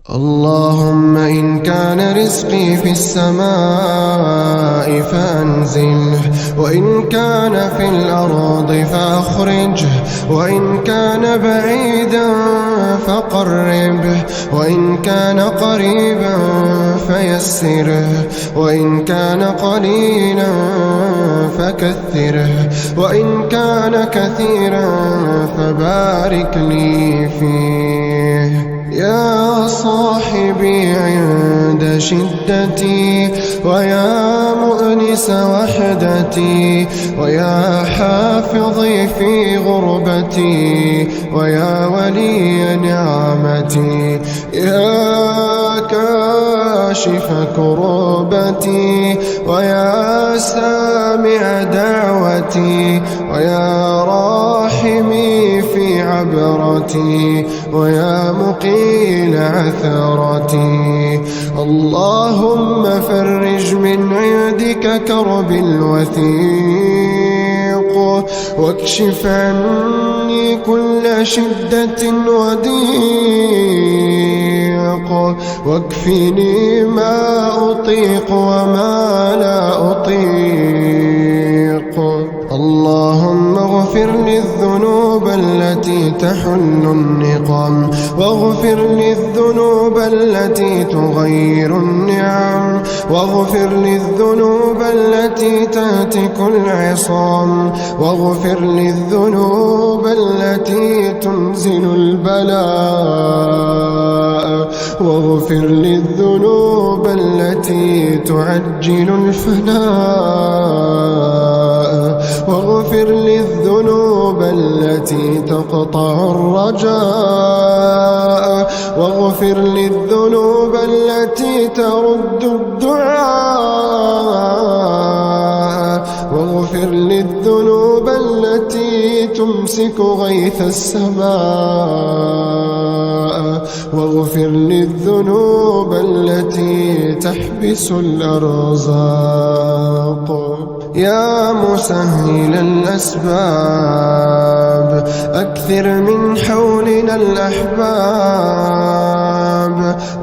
اللهم إن كان رزقي في السماء فأنزله، وإن كان في الأرض فأخرجه، وإن كان بعيدا فقربه، وإن كان قريبا فيسره، وإن كان قليلا فكثره، وإن كان كثيرا فبارك لي فيه. يا صاحبي عند شدتي، ويا مؤنس وحدتي، ويا حافظي في غربتي، ويا ولي نعمتي، يا كاشف كربتي، ويا سامع دعوتي، ويا راحمي في عبرتي، ويا مقيل عثرتي. اللهم فرج من عندك كربي الوثيق، واكشف عني كل شدة وضيق، واكفني ما أطيق وما لا أطيق. اللهم اغفر لي الذنوب التي تحل النقم، واغفر لي الذنوب التي تغير النعم، واغفر لي الذنوب التي تهتك العصام، واغفر لي الذنوب التي تنزل البلاء، واغفر لي الذنوب التي تعجل الفناء، واغفر لي الذنوب التي تقطع الرجاء، واغفر لي الذنوب التي ترد الدعاء، واغفر لي الذنوب التي تمسك غيث السماء، واغفر لي الذنوب التي تحبس الأرزاق. يا مسهل الأسباب، أكثر من حولنا الأحباب،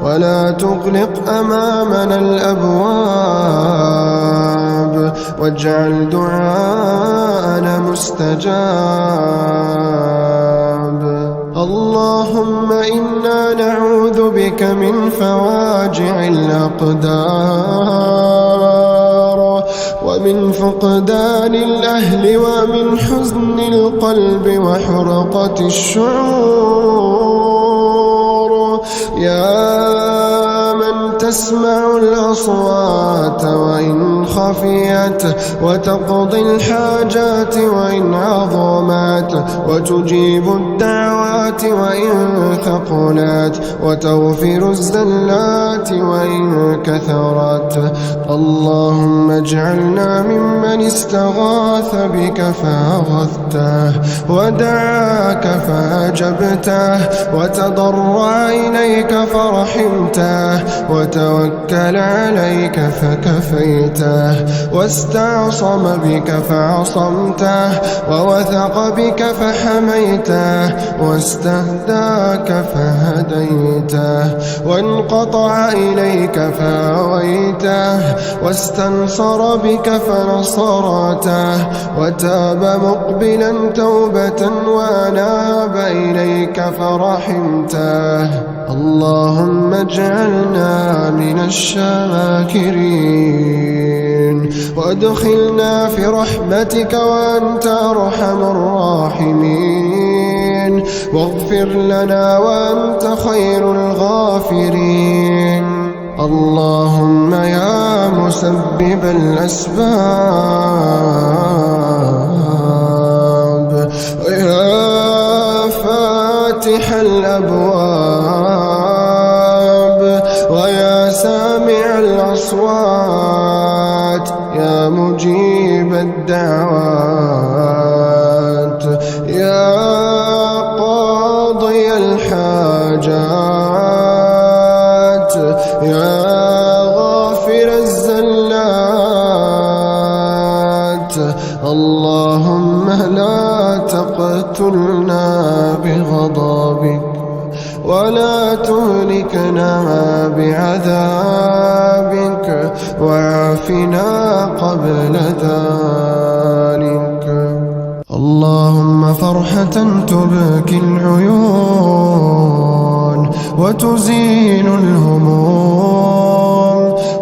ولا تغلق أمامنا الأبواب، واجعل دعاءنا مستجاب. اللهم إنا نعوذ بك من فواجع الأقدار، ومن فقدان الأهل، ومن حزن القلب، وحرقة الشعور. يا من تسمع الأصوات وإن خفيت، وتقضي الحاجات وإن عظمت، وتجيب الدعوات وإن ثقلت، وتغفر الزلات وإن كثرت. اللهم اجعلنا ممن استغاث بك فأغثته، ودعاك فأجبته، وتضرع إليك فرحمته، وتوكل عليك فكفيته، واستعصم بك فعصمته، ووثق بك فحميته، واستهداك فهديته، وانقطع إليك فآويته، واستنصر بك فنصرته، وتاب مقبلا توبة، وأناب إليك فرحمته. اللهم اجعلنا من الشاكرين، وادخلنا في رحمتك وأنت أرحم الراحمين، واغفر لنا وأنت خير الغافرين. اللهم يا مسبب الأسباب، ويا فاتح الأبواب، ويا سامع الأصوات، يا مجيب الدعوات، يا قاضي الحاجات، يا غافر الزلات. اللهم لا تقتلنا بغضبك، ولا تهلكنا بعذابك وعافنا قبل ذلك. اللهم فرحة تبكي العيون وتزيل الهموم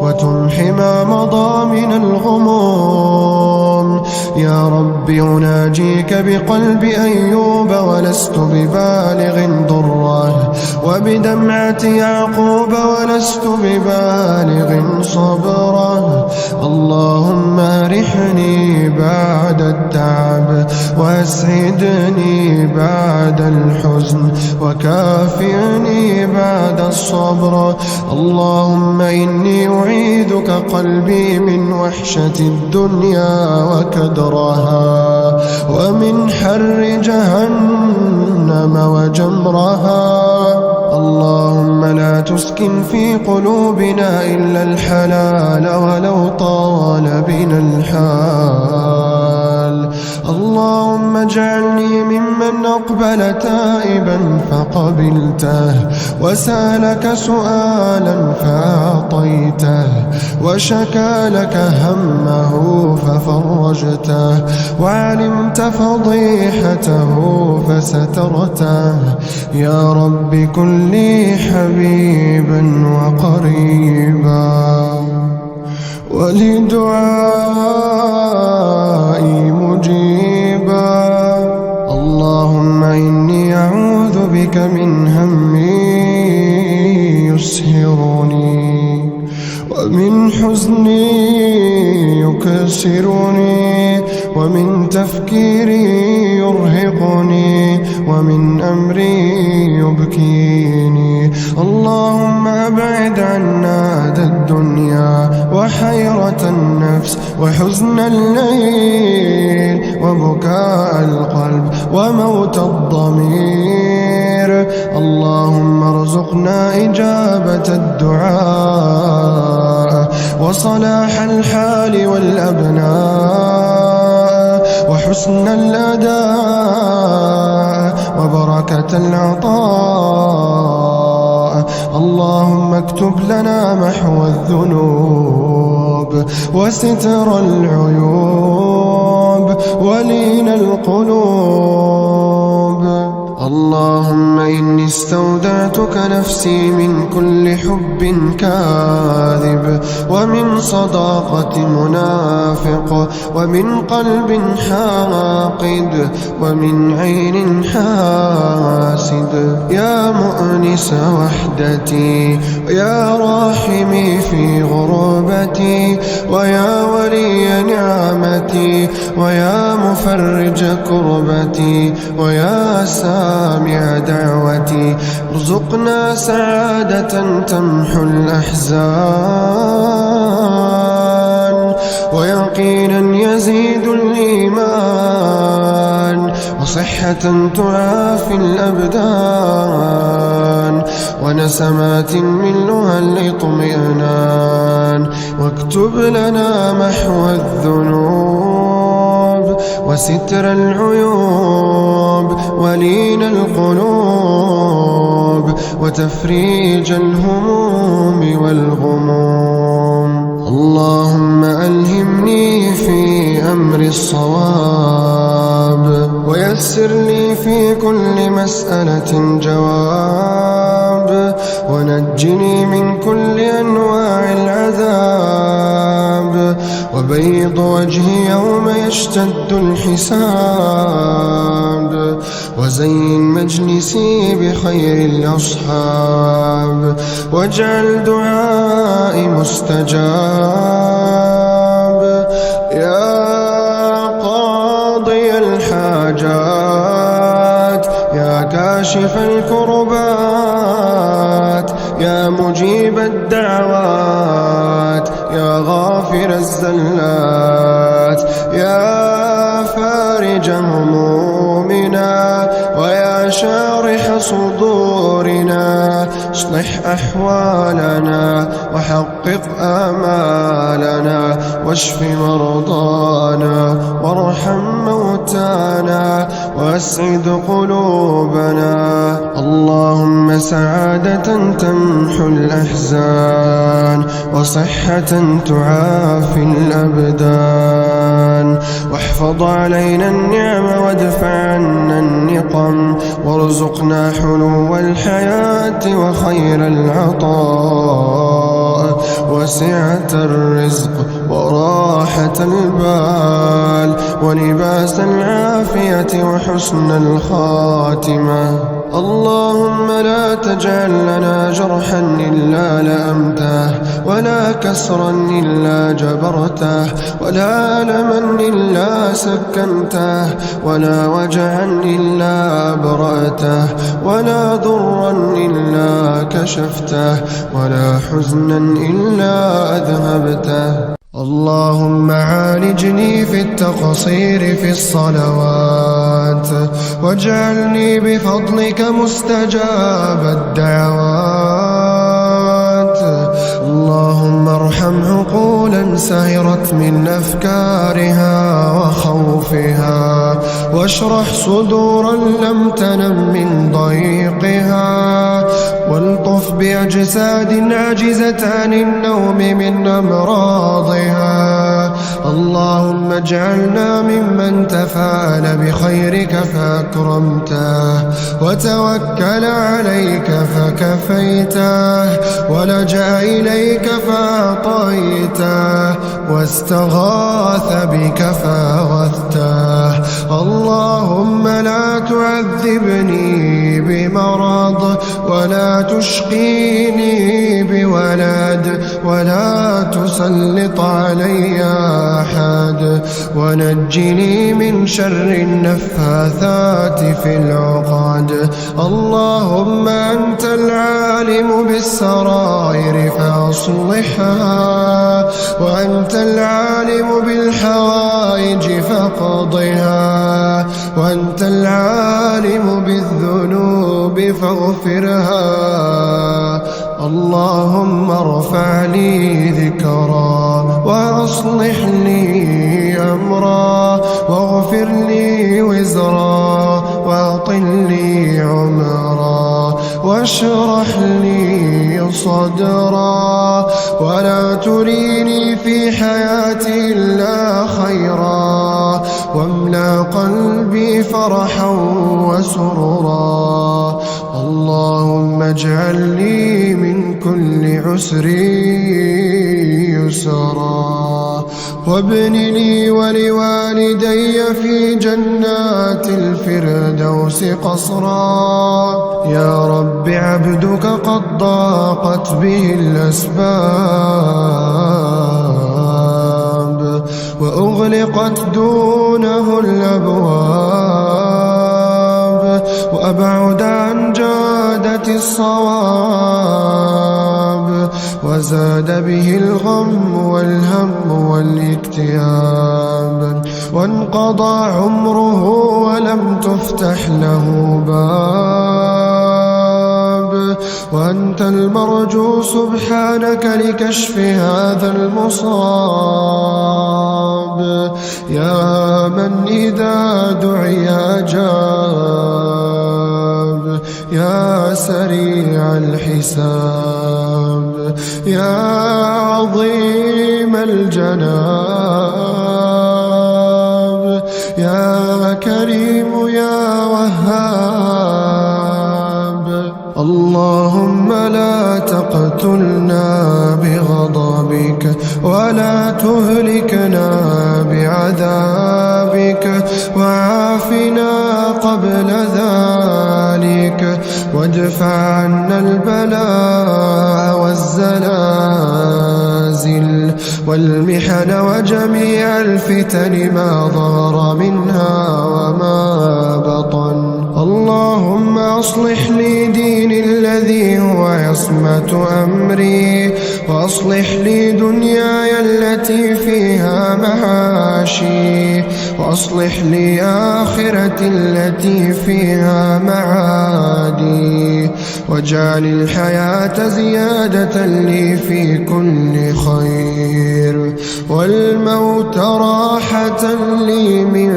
وتمحي ما مضى من الغموم. يا رب أناجيك بقلب أيوب ولست ببالغ ضره، وبدمعة يعقوب ولست ببالغ صبره. اللهم أرحني بعد التعب وأسعدني بعد الحزن وكافئني بعد الصبر. اللهم إني أعيذك قلبي من وحشة الدنيا وكدرها ومن حر جهنم وجمرها. اللهم لا تسكن في قلوبنا إلا الحلال ولو طال بنا الحال. اللهم اجعلني ممن أقبل تائبا فقبلته، وسألك سؤالا فأعطيته، وشكى لك همه ففرجته، وعلمت فضيحته فسترته. يا رب كن لي حبيبا وقريبا ولدعائي مجيبا. اللهم إني أعوذ بك من هم يسهرني ومن حزن يكسرني ومن تفكير يرهقني ومن أمر يبكيني. اللهم أبعد عنا أذى الدنيا وحيرة النفس وحزن الليل وبكاء القلب وموت الضمير. اللهم ارزقنا إجابة الدعاء وصلاح الحال والأبناء وحسن الأداء وبركة العطاء. اللهم اكتب لنا محو الذنوب وستر العيوب ولين القلوب. اللهم إني استودعتك نفسي من كل حب كاذب ومن صداقة منافق ومن قلب حاقد ومن عين حاسد. يا مؤنس وحدتي ويا راحمي في غربتي ويا ولي نعمتي ويا مفرج كربتي ويا سامع دعوتي. ارزقنا سعادة تمحو الأحزان ويقينا يزيد الإيمان وصحة تعافي الأبدان ونسمات ملؤها الاطمئنان. واكتب لنا محو الذنوب وستر العيوب ولين القلوب وتفريج الهموم والغموم. اللهم ألهمني في أمر الصواب ويسر لي في كل مسألة جواب ونجني من كل أنواع العذاب وبيض وجهي يوم يشتد الحساب وزين مجلسي بخير الأصحاب واجعل دعائي مستجاب. يا قاضي الحاجات يا كاشف الكربات يا مجيب الدعوات يا غافر الزلات يا فارج همومنا ويا شارح صدورنا اصلح أحوالنا وحقق آمالنا واشف مرضانا وارحم موتانا واسعد قلوبنا. اللهم سعادة تمحو الأحزان وصحة تعافي الأبدان واحفظ علينا النعم وادفع عنا النقم وارزقنا حلو الحياة وخير العطاء وسعة الرزق وراحة البال ولباس العافية وحسن الخاتمة. اللهم لا تجعل لنا جرحا إلا لأمته ولا كسرا إلا جبرته ولا ألما إلا سكنته ولا وجعا إلا أبرأته ولا ضرا إلا كشفته ولا حزنا إلا أذهبته. اللهم عالجني في التقصير في الصلوات واجعلني بفضلك مستجاب الدعوات. اللهم ارحم عقولا سهرت من أفكارها وخوفها واشرح صدورا لم تنم من ضيقها والطف بأجساد عجزت عن النوم من أمراضها. اللهم اجعلنا ممن تفاءل بخيرك فأكرمته وتوكل عليك فكفيته ولجأ إليك فأعطيته واستغاث بك فأغثته. اللهم لا تعذبني بمرض ولا تشقيني بولد ولا تسلط علي أحد ونجني من شر النفاثات في العقد. اللهم أنت العالم بالسرائر فأصلحها وأنت العالم بالحوائج فاقضها وأنت العالم بالذنوب فاغفرها. اللهم ارفع لي ذكرا وأصلح لي أمرا واغفر لي وزرا وأطل لي عمرا واشرح لي صدرا ولا تريني في حياتي إلا خيرا واملأ قلبي فرحا وسرورا. اللهم اجعل لي من كل عسر يسرا وابن لي ولوالدي في جنات الفردوس قصرا. يا رب عبدك قد ضاقت به الأسباب وأغلقت دونه الأبواب وأبعد عن جادة الصواب وزاد به الغم والهم والاكتئاب وانقضى عمره ولم تفتح له باب. وأنت المرجو سبحانك لكشف هذا المصاب. يا من إذا دعي أجاب يا سريع الحساب يا عظيم الجناب يا كريم يا وهاب. اللهم لا تقتلنا بغضبك ولا تهلكنا بعذابك وعافنا قبل ذلك وادفع عنا البلاء والزلازل والمحن وجميع الفتن ما ظهر منها وما بطن. اللهم أصلح لي ديني الذي هو عصمة أمري، وأصلح لي دنياي التي فيها معاشي، وأصلح لي آخرتي التي فيها معادي، واجعل الحياة زيادة لي في كل خير، والموت راحة لي من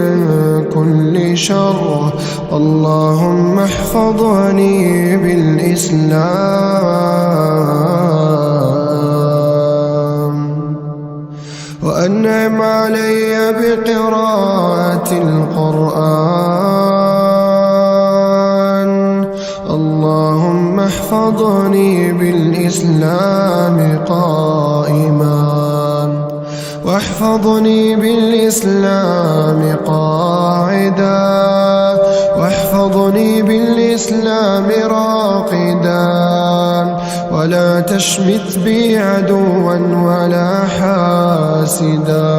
كل شر. اللهم احفظني بالإسلام، وأنعم علي بقراءة القرآن. اللهم احفظني بالإسلام قائما، واحفظني بالإسلام قاعدا، واحفظني بالإسلام راقدا، ولا تشمت بي عدوا ولا حاسدا.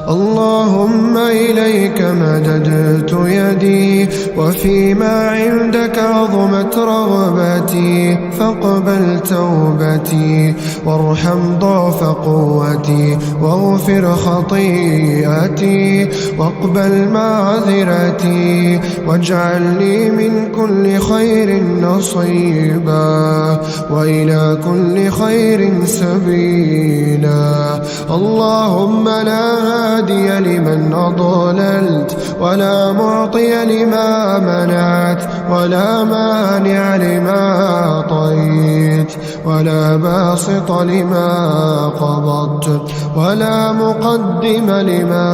اللهم إليك مددت يدي، وفيما عندك عظمت رغبتي، فاقبل توبتي، وارحم ضعف قوتي، واغفر خطيئتي، واقبل معذرتي، واجعل لي من كل خير نصيبا، وإلى كل خير سبيلا. اللهم لا هادي لمن أضللت، ولا معطي لما منعت، ولا مانع لما أعطيت، ولا باسط لما قبضت، ولا مقدم لما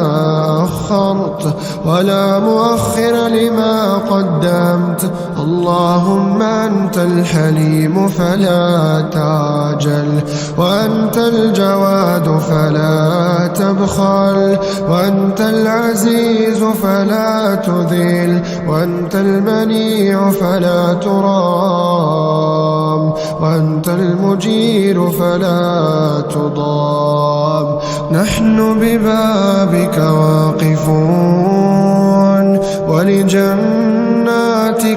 أخرت، ولا مؤخر لما قدمت. اللهم أنت الحليم فلا تعجل، وأنت الجواد فلا تبخل، وأنت العزيز فلا تذل، وأنت المنيع فلا ترام، وأنت المجير فلا تضام. نحن ببابك واقفون، ولجناتك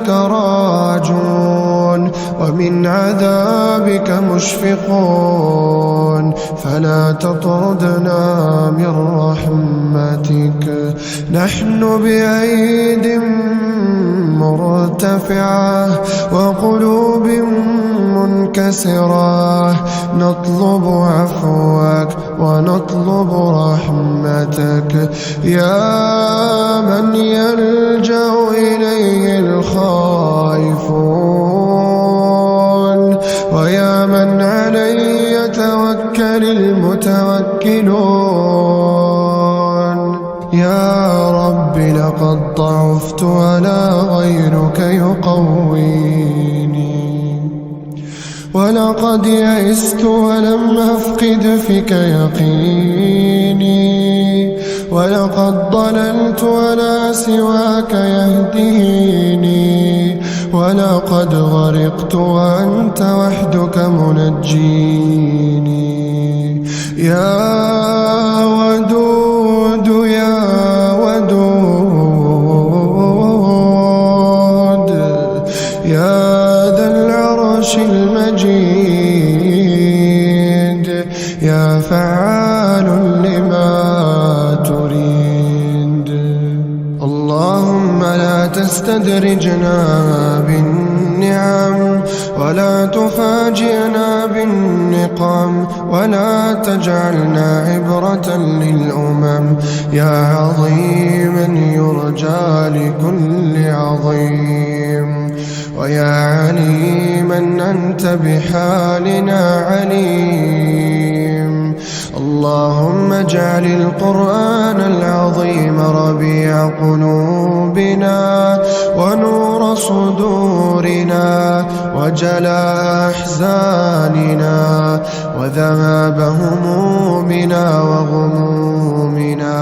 راجون، ومن عذابك مشفقون، فلا تطردنا من رحمتك. نحن بأيد مرتفعة وقلوب منكسرة، نطلب عفوك ونطلب رحمتك، يا من يلجأ إليه الخائفون، ويا من عليه يتوكل المتوكلون. يا رب لقد ضعفت ولا غيرك يقويني، ولقد يئست ولم أفقد فيك يقيني، ولقد ضللت ولا سواك يهديني، ولقد غرقت وأنت وحدك منجيني. يا ودود يا ودود، يا ذا العرش المجيد، يا فعال لما تريد. اللهم لا تستدرجنا بالنعم، ولا تفاجئنا بالنقم، ولا تجعلنا عبرة للأمم. يا عظيما يرجى لكل عظيم، ويا عليما أنت بحالنا عليم. اللهم اجعل القرآن العظيم ربيع قلوبنا، ونور صدورنا، وجلاء أحزاننا، وذهاب همومنا وغمومنا.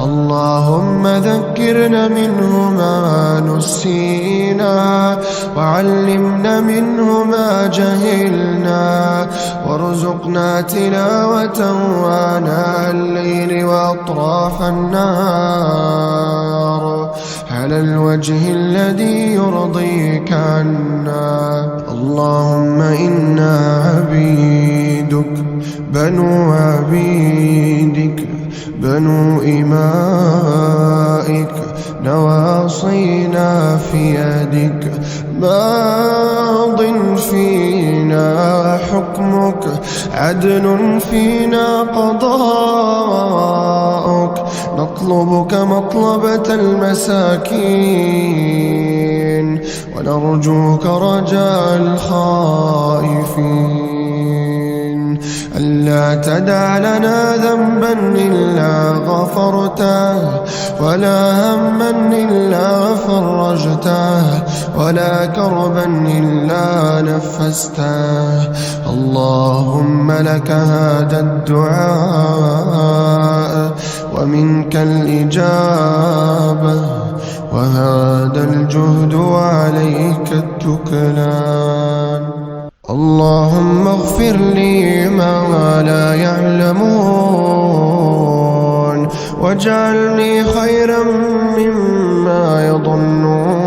اللهم ذكرنا منه ما نسينا، وعلمنا منه ما جهلنا، وارزقنا تلاوته آناء الليل وأطراف النهار على الوجه الذي يرضيك عنا. اللهم إنا عبيدك بنو عبيدك بنو إمائك نواصينا في يدك ماض فينا حكمك عدل فينا قضاءك نطلبك مطلبة المساكين ونرجوك رجاء الخائفين. ألا تدع لنا ذنبا إلا غفرته ولا هما إلا فرجته ولا كربا إلا نفسته. اللهم لك هذا الدعاء ومنك الإجابة وهذا الجهد وعليك التكلان. اللهم اغفر لي ما لا يعلمون واجعلني خيرا مما يظنون.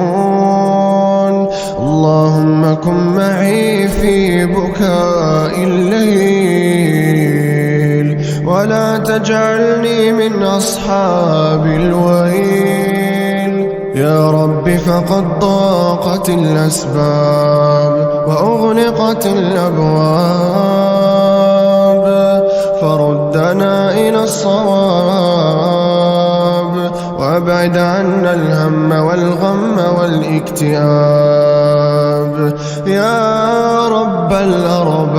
اللهم كن معي في بكاء الليل ولا تجعلني من أصحاب الويل. يا رب فقد ضاقت الأسباب وأغلقت الأبواب فردنا إلى الصواب وأبعد عنا الهم والغم والاكتئاب. يا رب الأرباب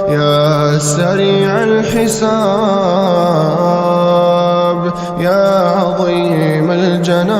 يا سريع الحساب يا عظيم الجناب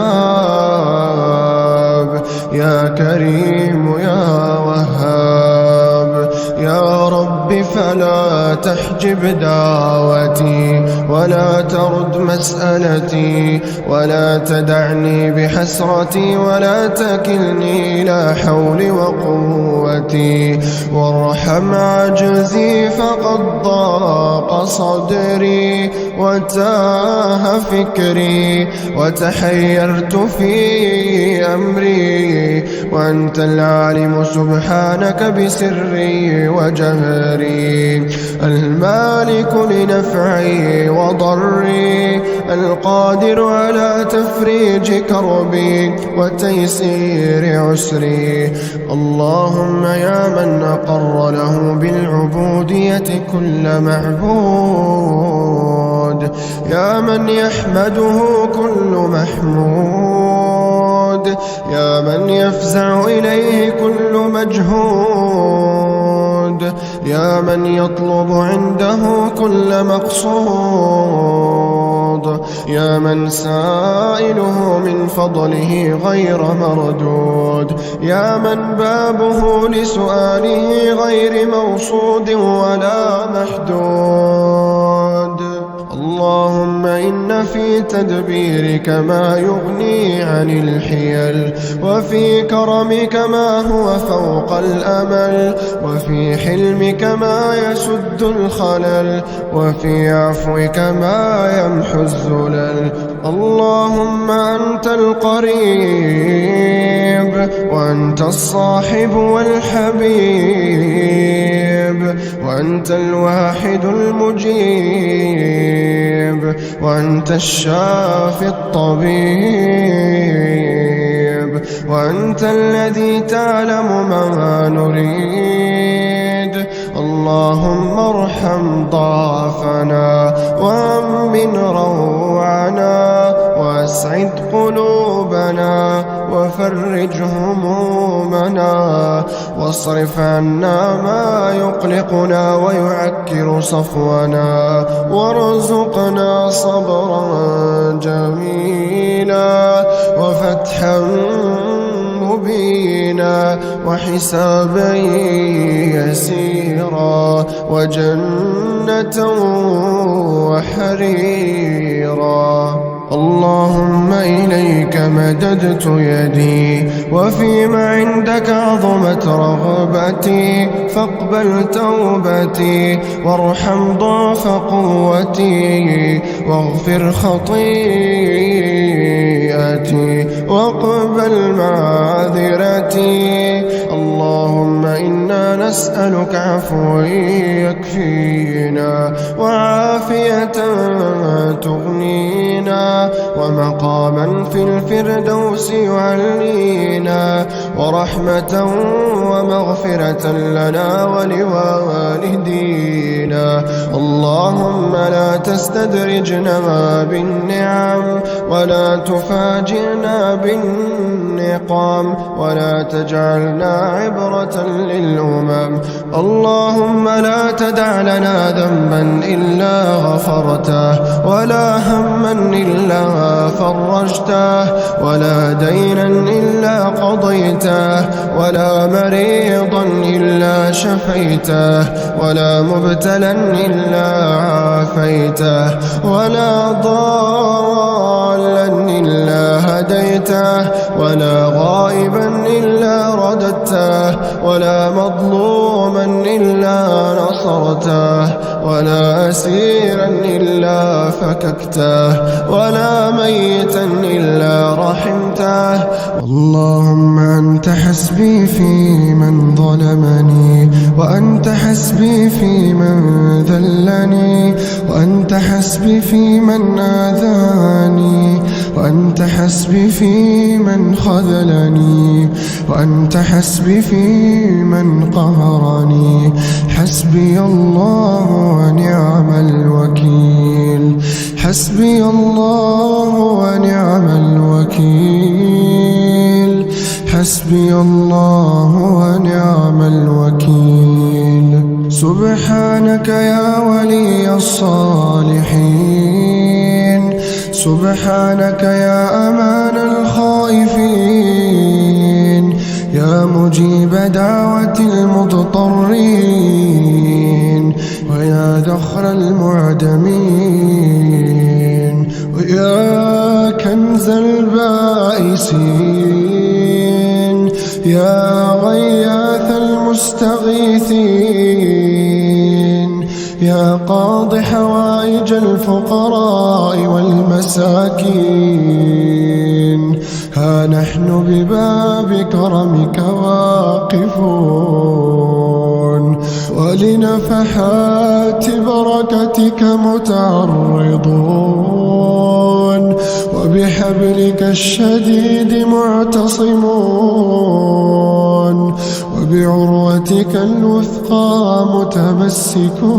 يا كريم يا وهاب. يا رب فلا تحجب دعوتي ولا ترد مسألتي ولا تدعني بحسرتي ولا تكلني إلى حولي وقوتي وارحم عجزي فقد ضاق صدري وتاه فكري وتحيرت في أمري وأنت العالم سبحانك بسري وجهري المالك لنفعي وضري القادر على تفريج كربي وتيسير عسري. اللهم يا من أقر له بالعبودية كل معبود يا من يحمده كل محمود يا من يفزع إليه كل مجهود يا من يطلب عنده كل مقصود يا من سائله من فضله غير مردود يا من بابه لسؤاله غير موصود ولا محدود. اللهم إن في تدبيرك ما يغني عن الحيل وفي كرمك ما هو فوق الأمل وفي حلمك ما يسد الخلل وفي عفوك ما يمحو الزلل. اللهم أنت القريب وأنت الصاحب والحبيب وأنت الواحد المجيب وأنت الشافي الطبيب وأنت الذي تعلم ما نريد. اللهم ارحم ضعفنا وأمن روعنا واسعد قلوبنا وفرج همومنا واصرف عنا ما يقلقنا ويعكر صفونا وارزقنا صبرا جميلا وفتحا مبينا وحسابا يسيرا وجنة وحريرا. اللهم إليك مددت يدي وفيما عندك عظمت رغبتي، فاقبل توبتي وارحم ضعف قوتي واغفر خطيئتي واقبل معذرتي. اللهم إنا نسألك عفوا يكفينا وعافية تغنينا ومقاما في الفردوس يعلينا ورحمة ومغفرة لنا ولوالدينا. اللهم لا تستدرجنا بالنعم ولا تفاجئنا بالنقام ولا تجعلنا عبرة للأمم. اللهم لا تدع لنا ذنبا إلا غفرته ولا هما إلا فرجته ولا دينا إلا قضيته ولا مريضا إلا شفيته ولا مبتلا إلا عافيته ولا ضالا إلا هديته ولا غائبا إلا رددته ولا مظلوما إلا نصرته ولا أسيرا إلا فككته ولا ميتا إلا رحمته. اللهم أنت حسبي في من ظلمني وأنت حسبي في من ذلني وأنت حسبي في من آذاني وأنت حسبي في من خذلني وأنت حسبي في من قهرني. حسبي الله ونعم الوكيل، حسبي الله ونعم الوكيل، حسبي الله ونعم الوكيل. سبحانك يا ولي الصالحين، سبحانك يا أمان الخائفين، يا مجيب دعوة المضطرين ويا ذخر المعدمين ويا كنز البائسين، يا غياث المستغيثين، يا قاضي حوائج الفقراء والمساكين. ها نحن بباب كرمك واقفون ولنفحات بركتك متعرضون وبحبلك الشديد معتصمون وبعروتك الوثقى متمسكون.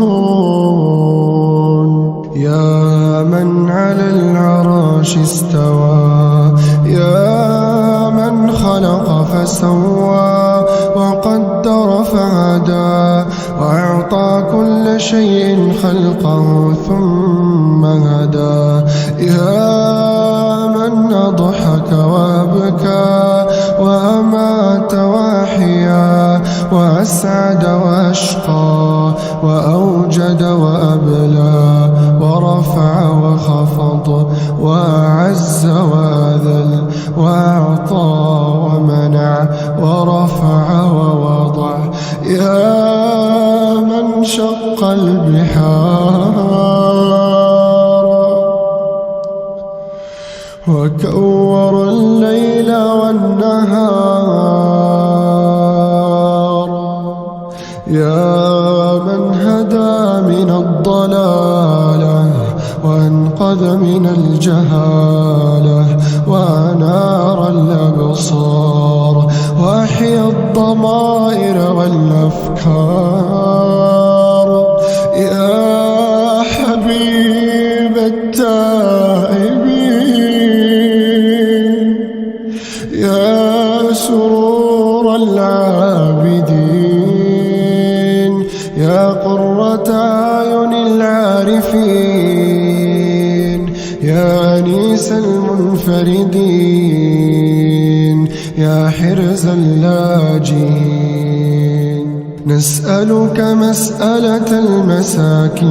يا من على العرش استوى، يا من خلق فسوى وقدر فهدى وأعطى كل شيء خلقه ثم هدى. يا من أضحك وأبكى وأمات وأحيا وأسعد وأشقى وأوجد وأبلى ورفع وخفض وأعز وأذل وأعطى ومنع ورفع ووضع. يا من شق البحار وكور الليل والنهار، يا من هدى من الضلالة وأنقذ من الجهالة وأنار الأبصار وأحيا الضمائر والأفكار. يا حبيب التائبين، يا سرور العابدين، يا قرة أعين العارفين، يا أنيس المنفردين، يا حرز اللاجين. نسألك مسألة المساكين،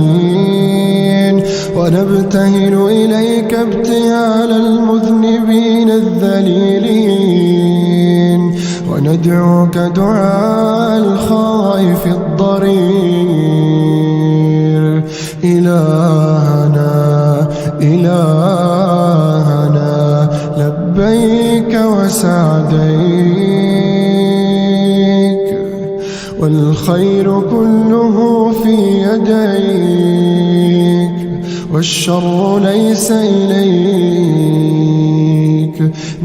ونبتهل إليك ابتهال المذنبين الذليلين، وندعوك دعاء الخائف الضرير. إلهنا لبيك وسعديك، والخير كله في يديك، والشر ليس إليك،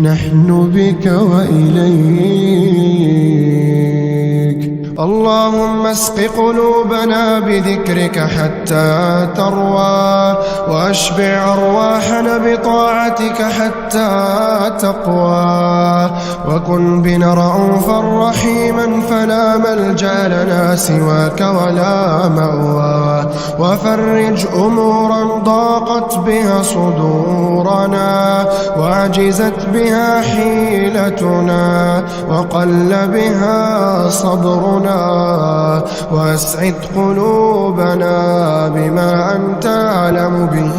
نحن بك وإليك. اللهم اسق قلوبنا بذكرك حتى تروى، واشبع أرواحنا بطاعتك حتى تقوى، وكن بنا رؤوفا رحيما فلا ملجأ لنا سواك ولا مأوى، وفرج أمورا ضاقت بها صدورنا، وعجزت بها حيلتنا، وقل بها صبرنا، واسعد قلوبنا بما أنت أعلم به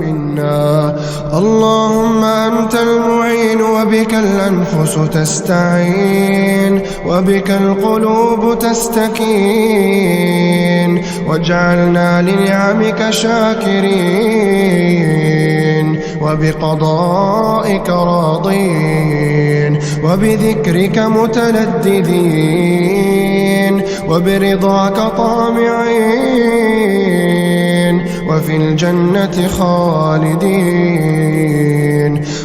منا. اللهم أنت المعين، وبك الأنفس تستعين، وبك القلوب تستكين، واجعلنا لنعمك شاكرين، وبقضائك راضين، وبذكرك متلذذين، وبرضاك طامعين، وفي الجنة خالدين.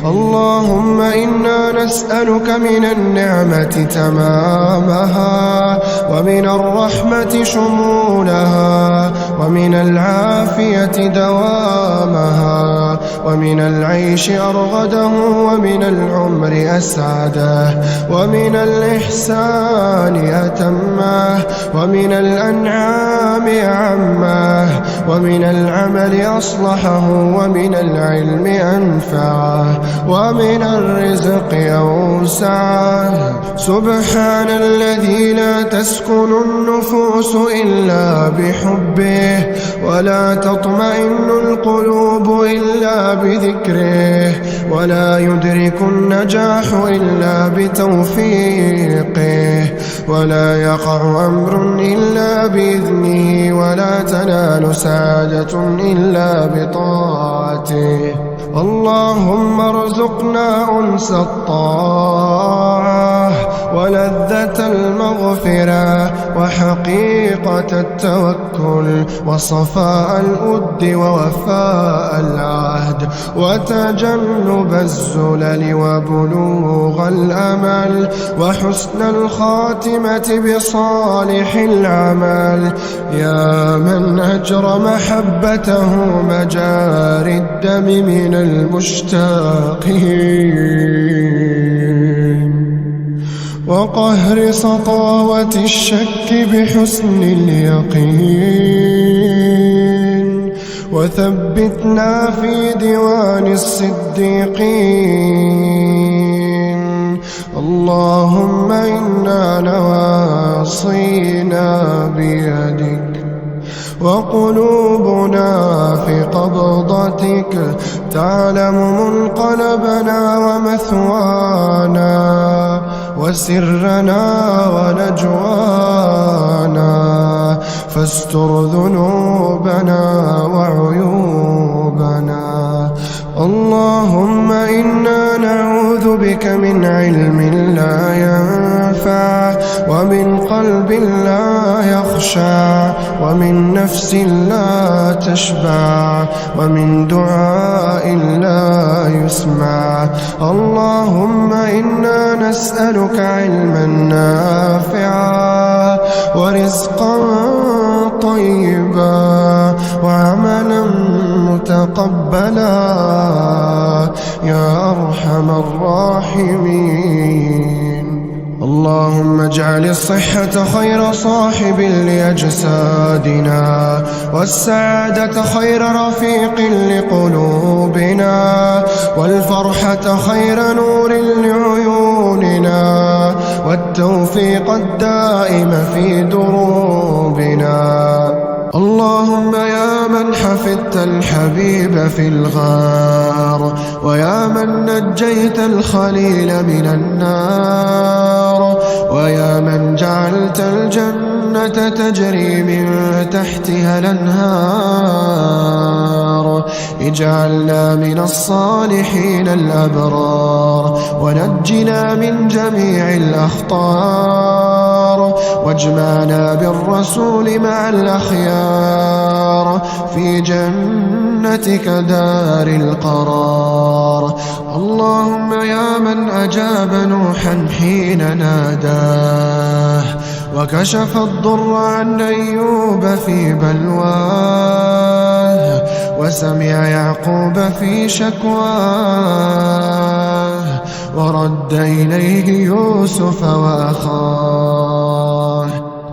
اللهم إنا نسألك من النعمة تمامها، ومن الرحمة شمولها، ومن العافية دوامها، ومن العيش أرغده، ومن العمر أسعده، ومن الإحسان أتمه، ومن الأنعام أعمه، ومن العمل أصلحه، ومن العلم أنفعه، ومن الرزق أوسعه. سبحان الذي لا تسكن النفوس إلا بحبه، ولا تطمئن القلوب إلا بذكره، ولا يدرك النجاح إلا بتوفيقه، ولا يقع أمر إلا بإذنه، ولا تنال سعادة إلا بطاعته. اللهم ارزقنا أنس الطاعة، ولذة المغفرة، وحقيقة التوكل، وصفاء الود، ووفاء العهد، وتجنب الزلل، وبلوغ الأمل، وحسن الخاتمة بصالح العمل. يا من أجرى محبته مجاري الدم من المشتاقين، وقهر سطاوة الشك بحسن اليقين، وثبتنا في ديوان الصديقين. اللهم إنا نواصينا بيدك، وقلوبنا في قبضتك، تعلم منقلبنا ومثوانا، وسرنا ونجوانا، فاستر ذنوبنا وعيوبنا. اللهم إنا نعوذ بك من علم لا ينفع، ومن قلب لا يخشع، ومن نفس لا تشبع، ومن دعاء لا يسمع. اللهم إنا نسألك علما نافعا، ورزقا طيبا، وعملا متقبلا، يا أرحم الراحمين. اللهم اجعل الصحة خير صاحب لأجسادنا، والسعادة خير رفيق لقلوبنا، والفرحة خير نور لعيوننا، والتوفيق الدائم في دروبنا. اللهم يا من حفظت الحبيب في الغار، ويا من نجيت الخليل من النار، ويا من جعلت الجنة تجري من تحتها الأنهار، اجعلنا من الصالحين الأبرار، ونجنا من جميع الأخطار، واجمعنا بالرسول مع الأخيار في جنتك دار القرار. اللهم يا من أجاب نوحا حين ناداه، وكشف الضر عن أيوب في بلواه، وسمع يعقوب في شكواه، ورد إليه يوسف وأخاه.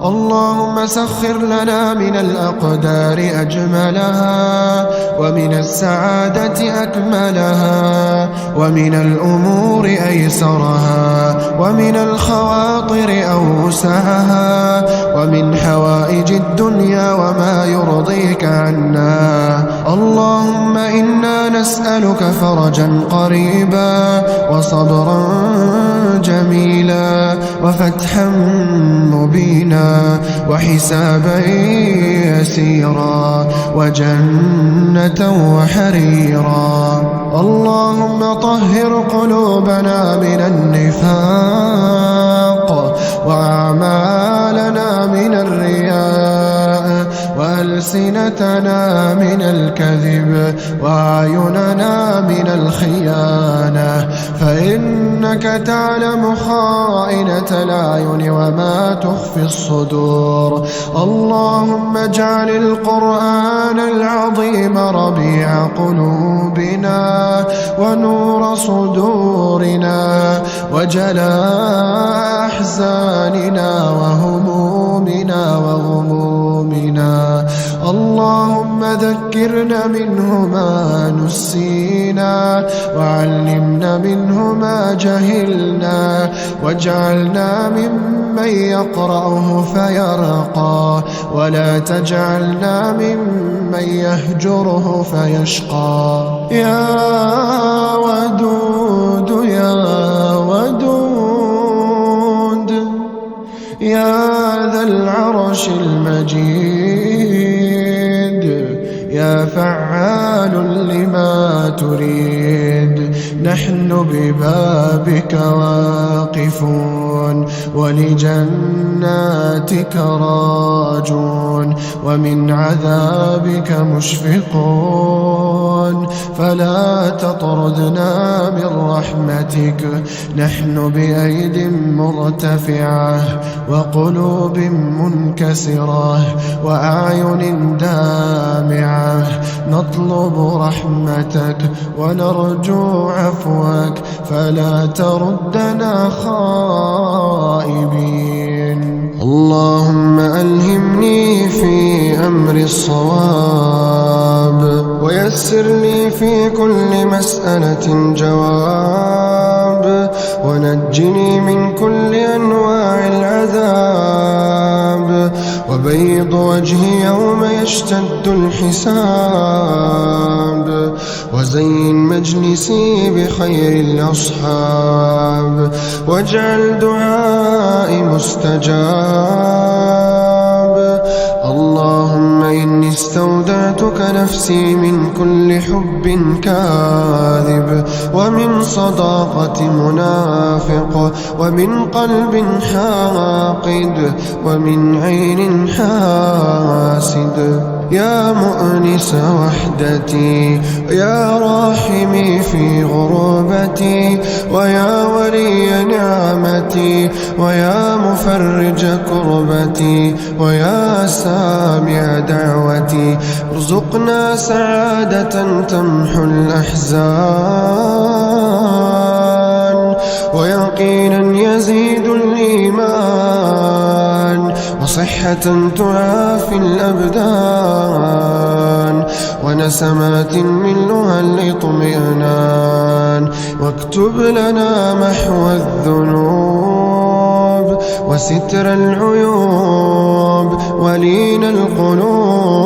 اللهم سخر لنا من الأقدار أجملها، ومن السعادة أكملها، ومن الأمور أيسرها، ومن الخواطر أوسعها، ومن حوائج الدنيا وما يرضيك عنا. اللهم إنا نسألك فرجا قريبا، وصبرا جميلا، وفتحا مبينا، وحسابا يسيرا، وجنة وحريرا. اللهم طهر قلوبنا من النفاق، وأعمالنا من الرياء، وألسنتنا من الكذب، وأعيننا من الخيانة، فإنك تعلم خائنة الأعين وما تخفي الصدور. اللهم اجعل القرآن العظيم ربيع قلوبنا، ونور صدورنا، وجلاء أحزاننا وهمومنا وغمومنا. اللهم ذكرنا منه ما نسينا، وعلمنا منه ما جهلنا، واجعلنا ممن يقرأه فيرقى، ولا تجعلنا ممن يهجره فيشقى. يا ودود يا ودود، يا ذا العرش المجيد، يا فعال لما تريد، نحن ببابك واقفون، ولجناتك راجون، ومن عذابك مشفقون، فلا تطردنا من رحمتك. نحن بأيد مرتفعة، وقلوب منكسرة، وأعين دامعة، نطلب رحمتك ونرجو عفوك، فلا تردنا خائبين. اللهم ألهمني في أمر الصواب، ويسر لي في كل مسألة جواب، ونجني من كل أنواع العذاب، وبيض وجهي يوم يشتد الحساب، وزين مجلسي بخير الأصحاب، واجعل دعائي مستجاب. اللهم إني استودعتك نفسي من كل حب كاذب، ومن صداقة منافق، ومن قلب حاقد، ومن عين حاسد. يا مؤنس وحدتي، يا راحمي في غربتي، ويا ولي نعمتي، ويا مفرج كربتي، ويا سامع دعوتي، ارزقنا سعادة تمحو الأحزان، ويقينا يزيد الإيمان، وصحة تعافي الأبدان، ونسمات ملؤها الإطمئنان. واكتب لنا محو الذنوب، وستر العيوب ولين القلوب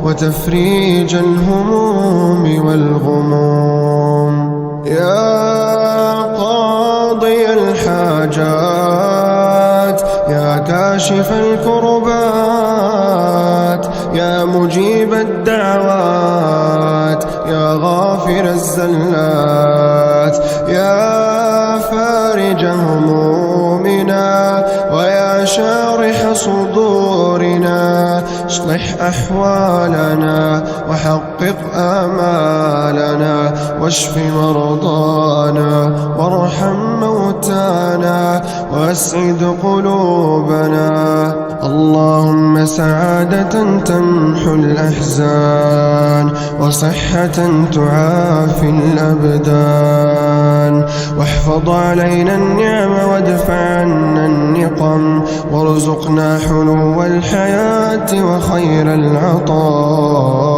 وتفريج الهموم والغموم. يا قاضي الحاجات يا كاشف الكربات يا مجيب الدعوات يا غافر الزلات يا فارج همومنا ويا شارح صدورنا اصلح أحوالنا وحقق آمالنا واشف مرضانا وارحم موتانا واسعد قلوبنا. اللهم سعادة تمحو الأحزان وصحة تعافي الأبدان واحفظ علينا النعم وادفع عنا النقم وارزقنا حلو الحياة وخير العطاء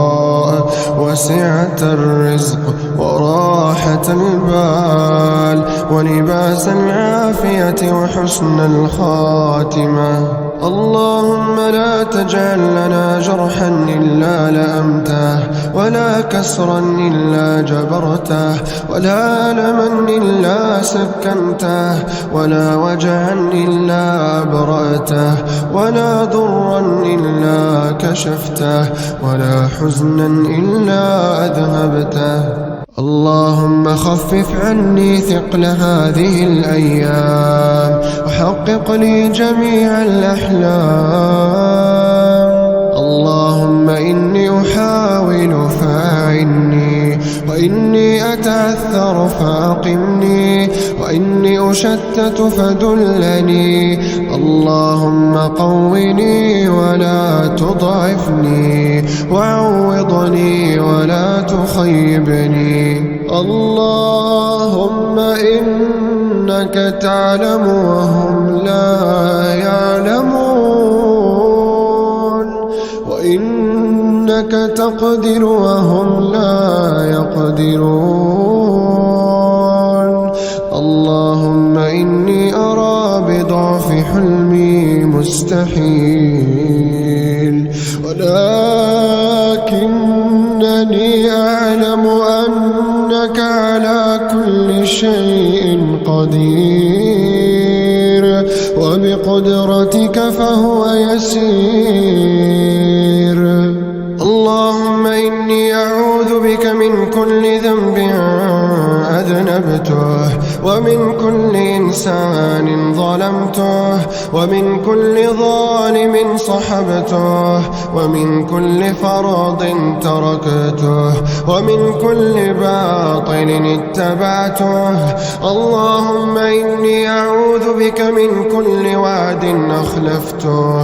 وسعة الرزق وراحة البال ولباس العافية وحسن الخاتمة. اللهم لا تجعل لنا جرحا إلا لأمته ولا كسرا إلا جبرته ولا ألما إلا سكنته ولا وجعا إلا أبرأته ولا ضرا إلا كشفته ولا حزنا إلا أذهبته. اللهم خفف عني ثقل هذه الأيام وحقق لي جميع الأحلام. اللهم إني أحاول فأعني وإني أتعثر فأقمني وإني أشتت فدلني. اللهم قوني ولا تضعفني وعوضني ولا تخيبني. اللهم إنك تعلم وهم لا يعلمون وإنك تقدر وهم لا يقدرون. اللهم إني أرى بضعف حلمي مستحيل ولكنني أعلم أنك على كل شيء قدير وبقدرتك فهو يسير. اللهم إني أعوذ بك من كل ذنب أذنبته ومن كل إنسان ظلمته ومن كل ظالم صحبته ومن كل فرض تركته ومن كل باطل اتبعته. اللهم إني أعوذ بك من كل وعد أخلفته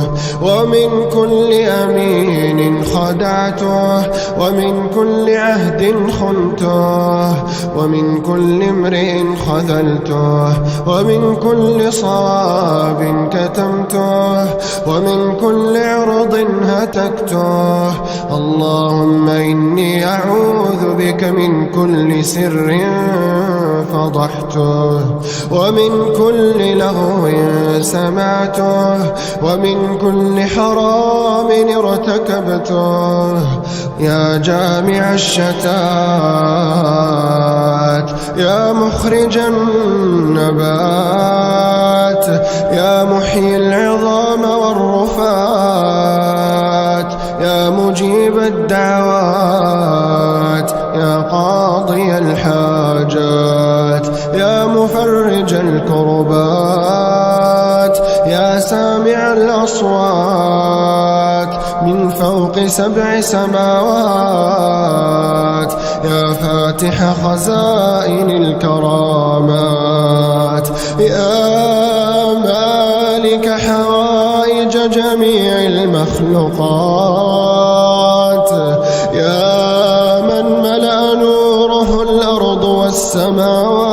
ومن كل أمين خدعته ومن كل عهد خنته ومن كل امرئ خذلته ومن كل صواب كتمته ومن كل عرض هتكته. اللهم إني أعوذ بك من كل سر فضحته ومن كل لغو سمعته ومن كل حرام ارتكبته. يا جامع الشتات يا مخرج النبات يا محيي العظام والرفات يا مجيب الدعوات يا قاضي الحاجات يا مفرج الكربات يا سامع الأصوات من فوق 7 سماوات يا فاتح خزائن الكرامات يا مالك حوائج جميع المخلوقات يا من ملأ نوره الأرض والسماوات.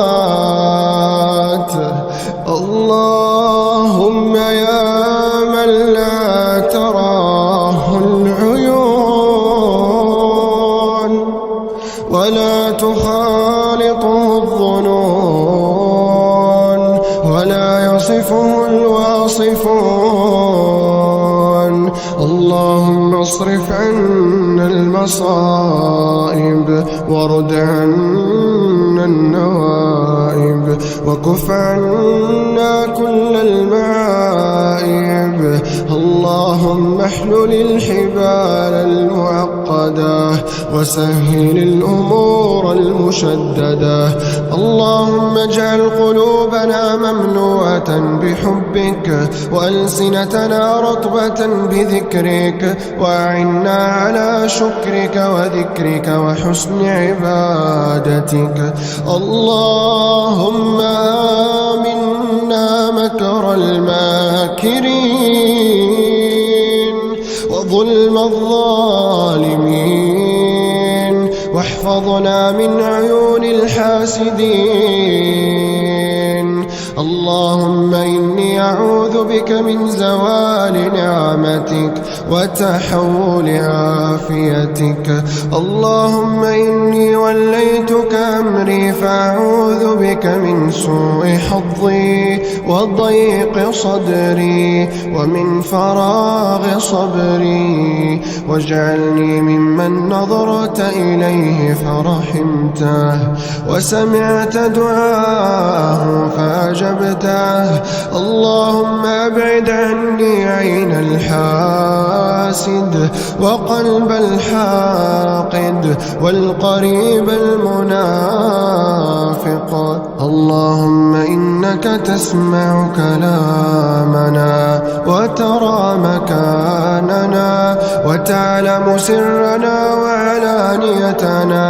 اللهم يا من لا تراه العيون ولا تخالطه الظنون ولا يصفه يحضرون. اللهم اصرف عنا المصائب وارد عنا النوائب وكف عنا كل المعائب. اللهم احلل الحبال المعقدة وسهل الأمور المشددة. اللهم اجعل قلوبنا مملوءة بحبك وألسنتنا رطبة بذكرك وأعنا على شكرك وذكرك وحسن عبادتك. اللهم آمنا مكر الماكرين وظلم الظالمين واحفظنا من عيون الحاسدين. اللهم إني أعوذ بك من زوال نعمتك وتحول عافيتك. اللهم إني وليتك أمري فأعوذ بك من سوء حظي وضيق صدري ومن فراغ صبري. واجعلني ممن نظرت إليه فرحمته وسمعت دعاه فأجبته. اللهم أبعد عني عين الحاسد وقلب الحاقد والقريب المنافق. اللهم إنك تسمع كلامنا وترى مكاننا وتعلم سرنا وعلانيتنا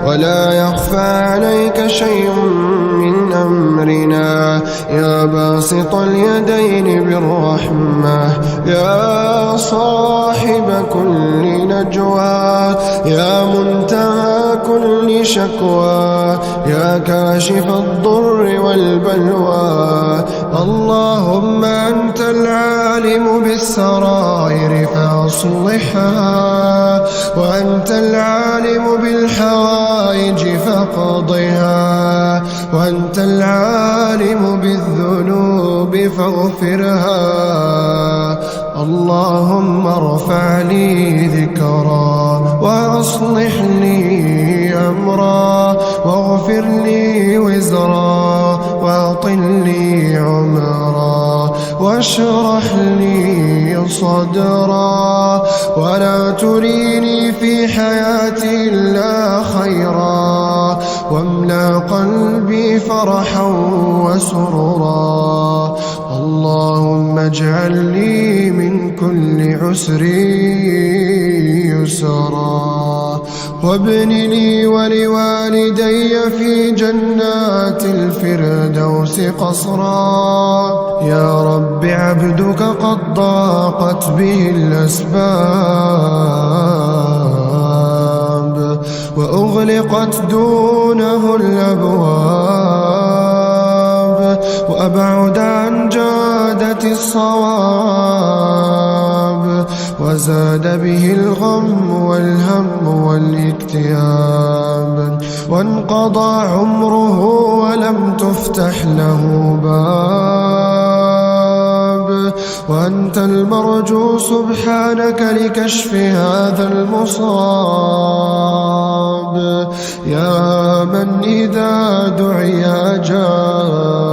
ولا يخفى عليك شيء من أمرنا. يا باسط اليدين بالرحمة يا صاحب كل نجوى يا منتهى كل شكوى يا كاشف الضر والبلوى. اللهم أنت العالم بالسرائر فأصلحها وأنت العالم بالحوائج فاقضها وأنت العالم بالذنوب فاغفرها. اللهم ارفع لي ذكرا وأصلح لي أمرا واغفر لي وزرا وأطل لي عمرا واشرح لي صدرا ولا تريني في حياتي إلا خيرا واملأ قلبي فرحا وسرورا. اللهم اجعل لي من كل عسر يسرا وابن لي ولوالدي في جنات الفردوس قصرا. يا رب عبدك قد ضاقت به الأسباب وأغلقت دونه الأبواب وأبعد عن جادة الصواب وزاد به الغم والهم والاكتئاب وانقضى عمره ولم تفتح له باب. وأنت المرجو سبحانك لكشف هذا المصاب. يا من إذا دعي أجاب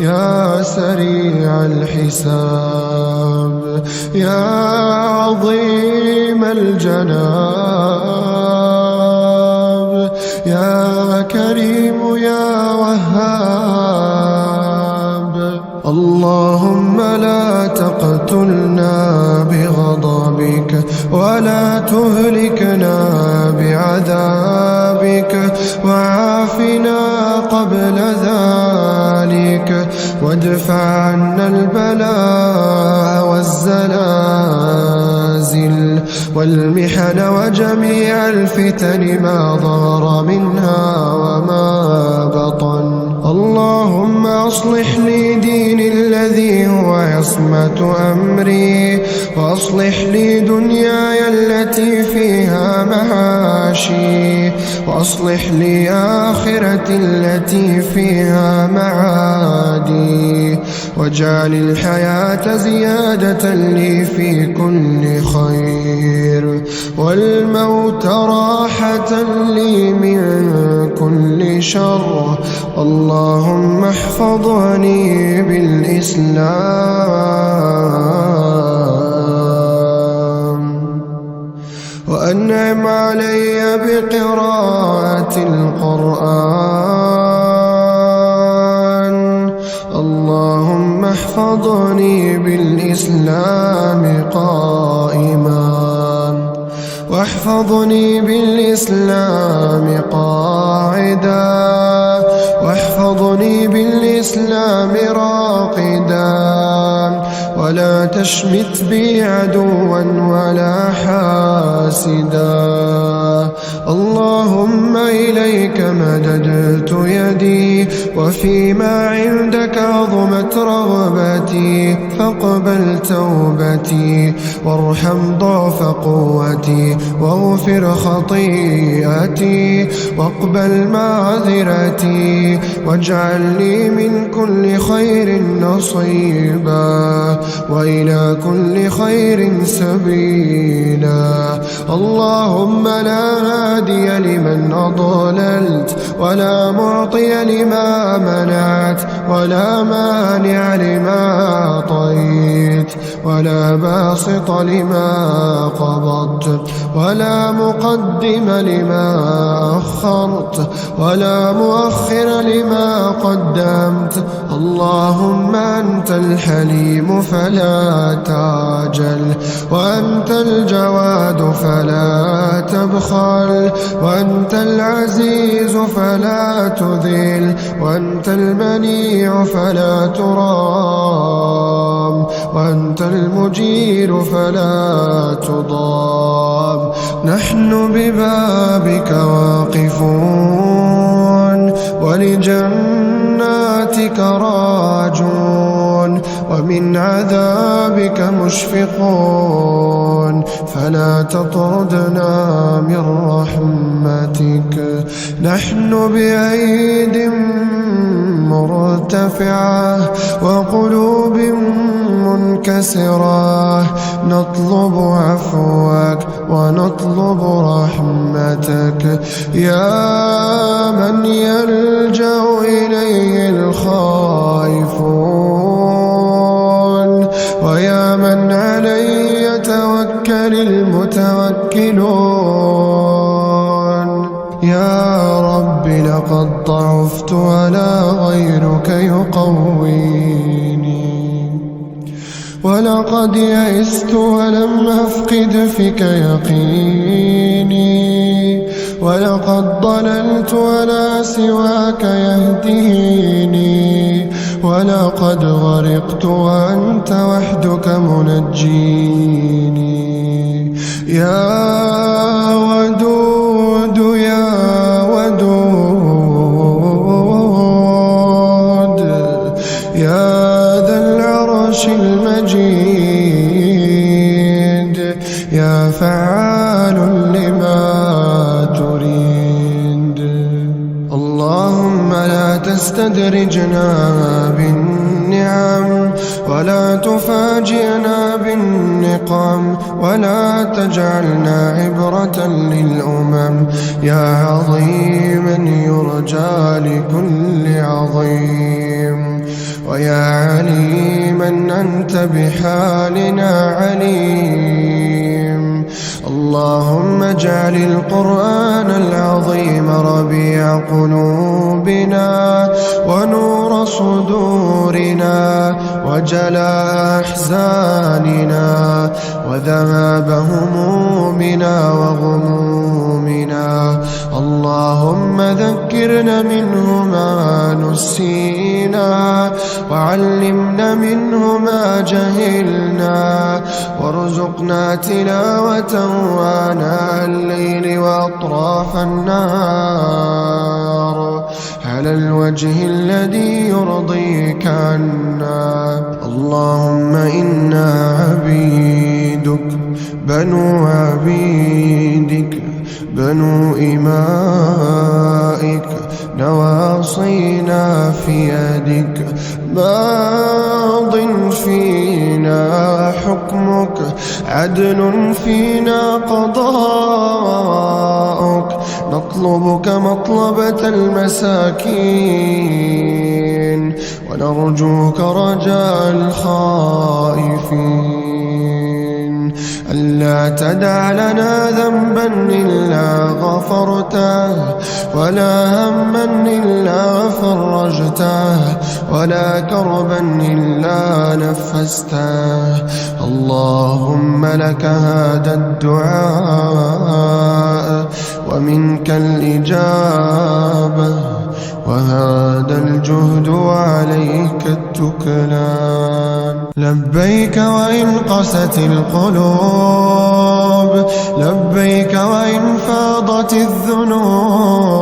يا سريع الحساب يا عظيم الجناب يا كريم يا وهاب. اللهم لا تقتلنا بغضبك ولا تهلكنا بعذابك وعافنا قبل ذلك وادفع عنا البلاء والزلازل والمحن وجميع الفتن ما ظهر منها وما بطن. اللهم أصلح لي ديني الذي هو عصمة أمري، وأصلح لي دنياي التي فيها معاشي، وأصلح لي آخرتي التي فيها معادي، واجعل الحياة زيادة لي في كل خير، والموت راحة لي من كل شر. اللهم احفظني بالإسلام، وأنعم علي بقراءة القرآن. اللهم احفظني بالإسلام قائما، واحفظني بالإسلام قاعدا، واحفظني بالإسلام راقدا، ولا تشمت بي عدوا ولا حاسدا. اللهم إليك مددت يدي، وفيما عندك عظمت رغبتي، فاقبل توبتي، وارحم ضعف قوتي، واغفر خطيئتي، واقبل معذرتي، واجعل لي من كل خير نصيبا، وإلى كل خير سبيلا. اللهم لا هادي لمن أضللت، ولا معطي لما منعت، ولا مانع لما أعطيت، ولا باسط لما قبضت، ولا مقدم لما أخرت، ولا مؤخر لما قدمت. اللهم أنت الحليم فلا تعجل، وأنت الجواد فلا تبخل، وأنت العزيز فلا تذل، وأنت المنيع فلا ترام، وأنت المجير فلا تضام. نحن ببابك واقفون، ولجناتك راجون، ومن عذابك مشفقون، فلا تطردنا من رحمتك. نحن بأيد مرتفعة وقلوب منكسرة، نطلب عفوك ونطلب رحمتك، يا من يلجأ إليه الخائفون، ويا من عليه يتوكل المتوكلون. يا رب لقد ضعفت ولا غيرك يقويني، ولقد يئست ولم أفقد فيك يقيني، ولقد ضللت ولا سواك يهديني، ولقد غرقت وأنت وحدك منجيني. يا ودود يا ودود، يا ذا العرش المجيد، يا فعال لما تريد. اللهم لا تستدرجنا بالنعم، ولا تفاجئنا بالنقم، ولا تجعلنا عبرة للأمم. يا عظيما يرجى لكل عظيم، ويا عليما أنت بحالنا عليم. اللهم اجعل القرآن العظيم ربيع قلوبنا، ونور صدورنا، وجلاء أحزاننا، وذهاب همومنا وغمومنا. اللهم ذكرنا منه ما نسينا، وعلمنا منه ما جهلنا، وارزقنا تلاوته آناء الليل وأطراف النهار على الوجه الذي يرضيك عنا. اللهم إنا عبيدك بنو عبيدك بنو إمائك نواصينا في يدك ماض فينا حكمك عدل فينا قضاؤك نطلبك مطلبة المساكين ونرجوك رجاء الخائفين. ألا تدع لنا ذنبا إلا غفرته ولا هما إلا فرجته ولا كربا إلا نفسته. اللهم لك هذا الدعاء ومنك الإجابة وهذا الجهد وعليك التكلان. لبيك وإن قست القلوب لبيك وإن فاضت الذنوب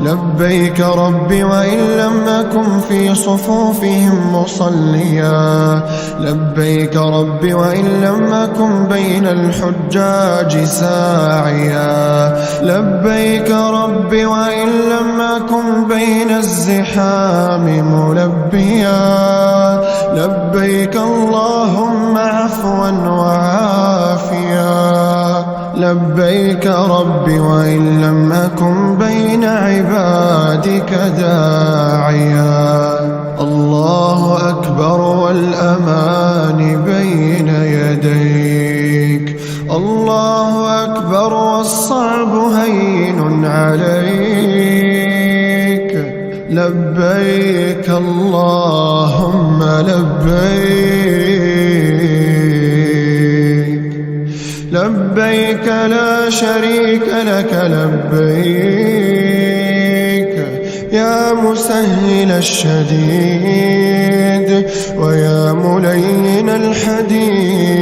لبيك ربي وإن لم أكن في صفوفهم مصليا لبيك ربي وإن لم أكن بين الحجاج ساعيا لبيك ربي وإن لم أكن بين الزحام ملبيا لبيك اللهم عفوا وعافيا لبيك ربي وإن لم أكن بين عبادك داعيا. الله أكبر والأمان بين يديك الله أكبر والصعب هين عليك لبيك اللهم لبيك لا شريك لك لبيك يا مسهل الشديد ويا ملين الحديد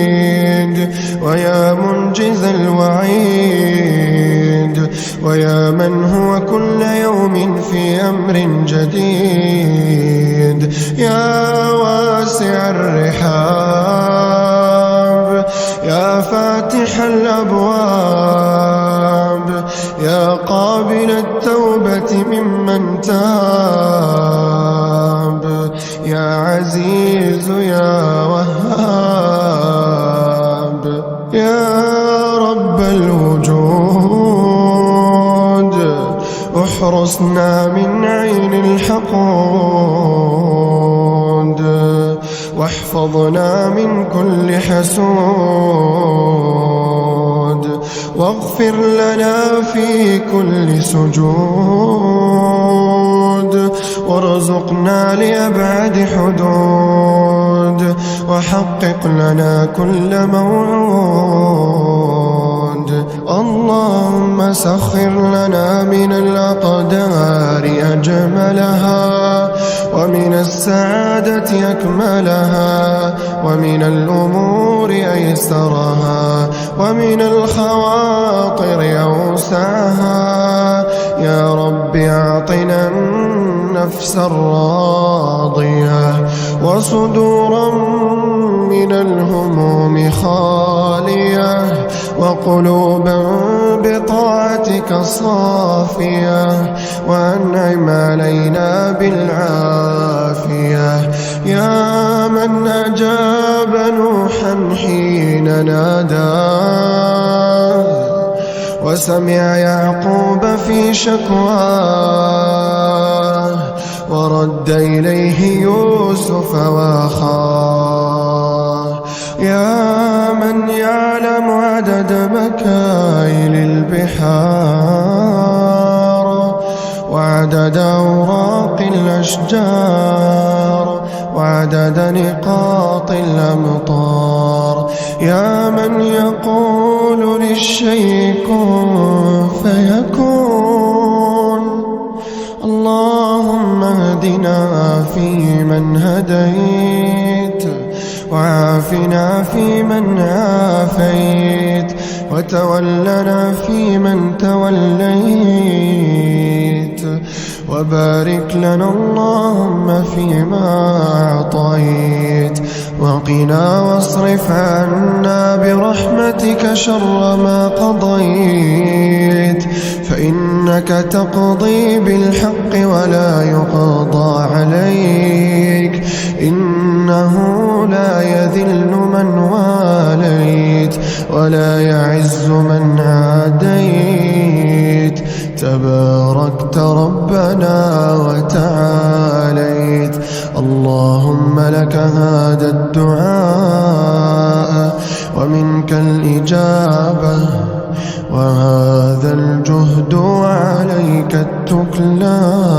ويا منجز الوعيد ويا من هو كل يوم في أمر جديد يا واسع الرحاب يا فاتح الأبواب يا قابل التوبة ممن تاب يا عزيز يا وهاب يا رب الوجود احرسنا من عين الحقود واحفظنا من كل حسود واغفر لنا في كل سجود وارزقنا لأبعد حدود وحقق لنا كل موعود. اللهم سخر لنا من الأقدار أجملها ومن السعادة أكملها ومن الأمور أيسرها ومن الخواطر أوسعها. يا رب أعطنا النفس الراضية وصدورا من الهموم خالية وقلوبا بطاعتك صافية وأنعم علينا بالعافية. يا من أجاب نوحا حين ناداه وسمع يعقوب في شكواه ورد إليه يوسف وأخاه. يا من يعلم عدد مكايل البحار وعدد أوراق الأشجار وعدد نقاط الأمطار. يا من يقول للشيء كن فيكون. اللهم اهدنا فيمن هديت وعافنا فيمن عافيت، وتولنا فيمن توليت، وبارك لنا اللهم فيما أعطيت، وقنا واصرف عنا برحمتك شر ما قضيت، فإنك تقضي بالحق ولا يقضى عليك، إنه لا يذل من واليت ولا يعز من عاديت، تباركت ربنا وتعاليت. اللهم لك هذا الدعاء ومنك الإجابة، وهذا الجهد وعليك التكلان.